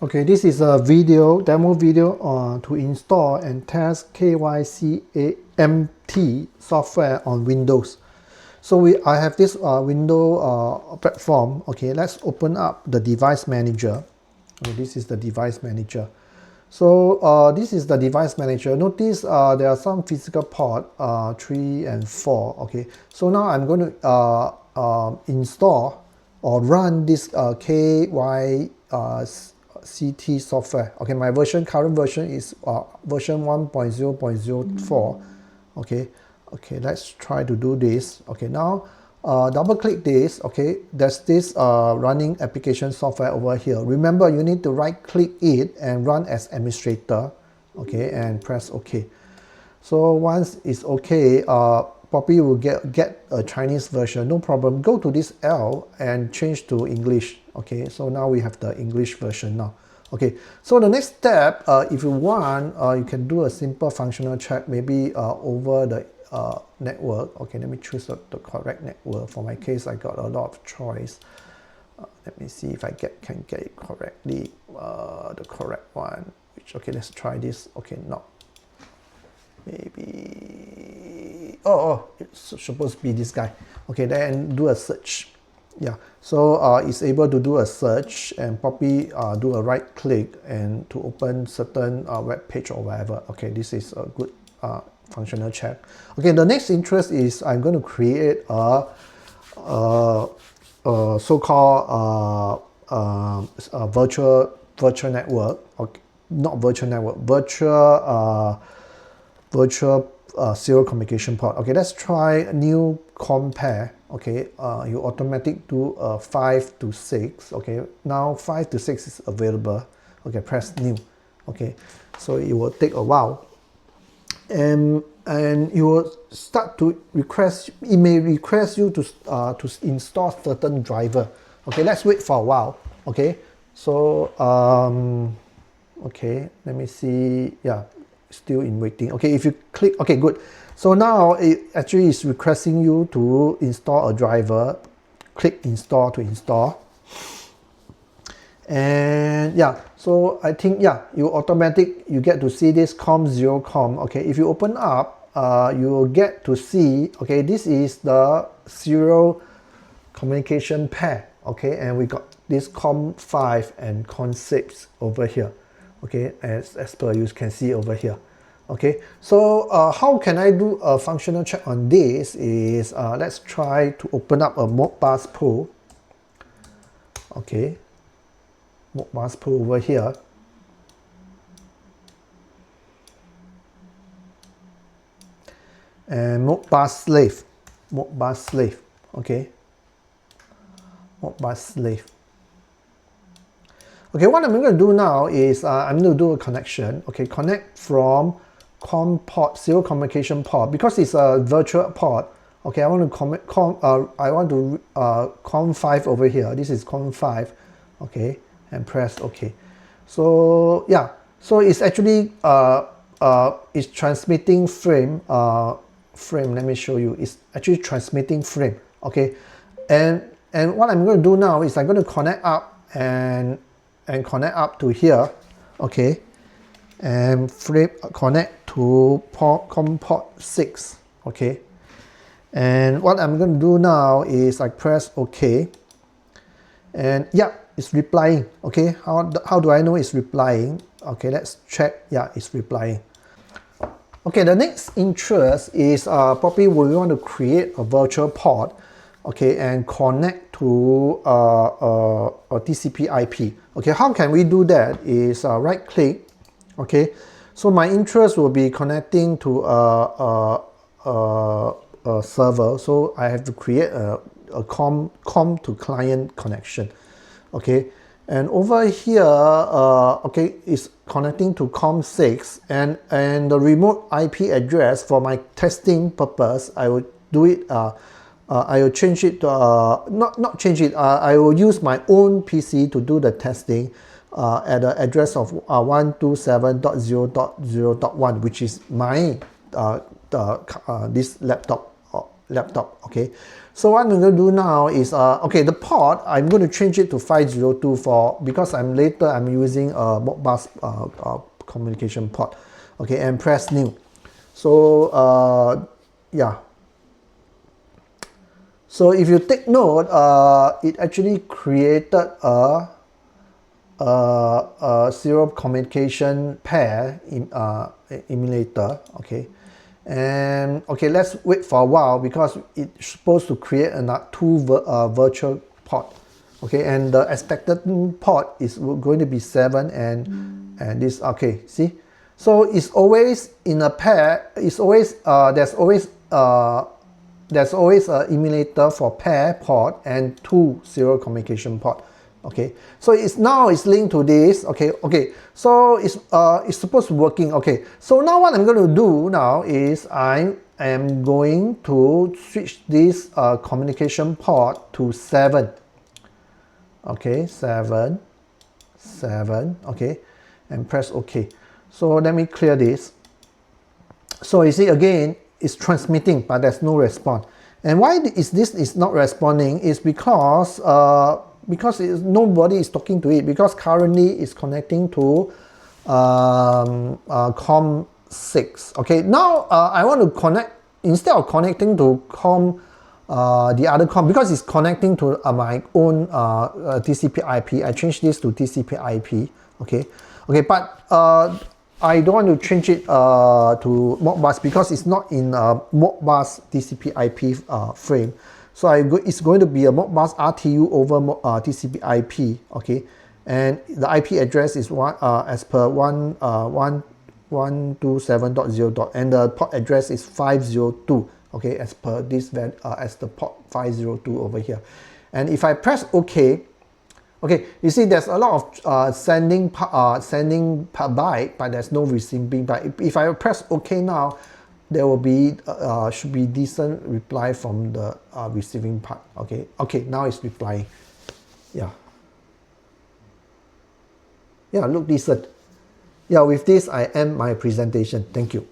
Okay, this is a demo video to install and test KyCMT software on Windows. So I have this window platform. Okay, let's open up the device manager. Okay, this is the device manager. So this is the device manager. Notice there are some physical port 3 and 4. Okay, so now I'm going to install or run this KyCMT software. Okay, my current version is version 1.0.04. Okay, let's try to do this. Okay, now double click this. Okay, there's this running application software over here. Remember, you need to right click it and run as administrator. Okay, and press OK. So once it's okay, probably will get a Chinese version, no problem. Go to this L and change to English. Okay, so now we have the English version now. Okay, so the next step, if you want, you can do a simple functional check, maybe over the network. Okay, let me choose the correct network. For my case, I got a lot of choice. Let me see if I can get it correctly, the correct one. Okay, let's try this. Okay, no. Maybe, it's supposed to be this guy. Okay, then do a search. Yeah, so it's able to do a search and probably do a right click and to open certain web page or whatever. Okay, this is a good functional check. Okay, the next interest is I'm going to create a so-called virtual network. Okay, not virtual network, virtual serial communication port. Okay, let's try new compare. Okay, you automatic do 5 to 6. Okay, now 5 to 6 is available. Okay, press new. Okay, so it will take a while, and you will start to request. It may request you to install certain driver. Okay, let's wait for a while. Okay, so okay, let me see. Yeah, still in waiting. Okay, if you click, okay, good. So now it actually is requesting you to install a driver. Click install to install. And yeah, so I think, yeah, you get to see this COM0COM. Okay, if you open up, you will get to see, okay, this is the serial communication pair. Okay, and we got this COM5 and COM6 over here. Okay, as per you can see over here. Okay, so how can I do a functional check on this is, let's try to open up a Modbus pool. Okay, Modbus pool over here. And Modbus slave, okay, Modbus slave. Okay, what I'm going to do now is I'm going to do a connection. Okay, connect from COM port, serial communication port, because it's a virtual port. Okay, I want to COM5 over here. This is COM5. Okay, and press OK. So yeah, so it's actually it's transmitting frame. Let me show you. It's actually transmitting frame. Okay, and what I'm going to do now is I'm going to connect up and connect up to here. Okay, and connect to COM port 6. Okay, and what I'm going to do now is I press OK, and yeah, it's replying. Okay, how do I know it's replying? Okay, let's check. Yeah, it's replying. Okay, the next interest is probably we want to create a virtual port. Okay, and connect to a TCP IP. Okay, how can we do that? Is right click. Okay, so my interest will be connecting to a server. So I have to create a COM to client connection. Okay, and over here, okay, it's connecting to COM6, and the remote IP address for my testing purpose, I will do it. I will change it to not change it. I will use my own PC to do the testing at the address of 127.0.0.1, which is my this laptop. Okay, So what I'm going to do now is, okay, the port, I'm going to change it to 502 because I'm using a Modbus communication port. Okay, and press new. So, yeah. So if you take note, it actually created a serial communication pair emulator. Okay, and okay, let's wait for a while because it's supposed to create two virtual port. Okay, and the expected port is going to be 7 and this. Okay, see, so it's always in a pair. It's always there's always an emulator for pair port and 2 serial communication port. Okay, so it's linked to this. Okay, so it's supposed to be working. Okay, so now what I'm going to do now is I am going to switch this communication port to 7. Okay, 7, okay, and press OK. So let me clear this. So you see again, it's transmitting, but there's no response. And why this is not responding is because nobody is talking to it, because currently it's connecting to COM6. Okay, now I want to connect, instead of connecting to the other COM, because it's connecting to my own TCP IP, I changed this to TCP IP. Okay, but I don't want to change it to Modbus because it's not in Modbus TCP IP frame. So it's going to be a Modbus RTU over TCP IP. Okay, and the IP address is as per 127.0. And the port address is 502. Okay, as per this as the port 502 over here. And if I press OK. Okay, you see there's a lot of sending per byte, but there's no receiving byte. If I press OK now, there will be should be decent reply from the receiving part. Okay, now it's replying. Yeah, look decent. Yeah, with this I end my presentation. Thank you.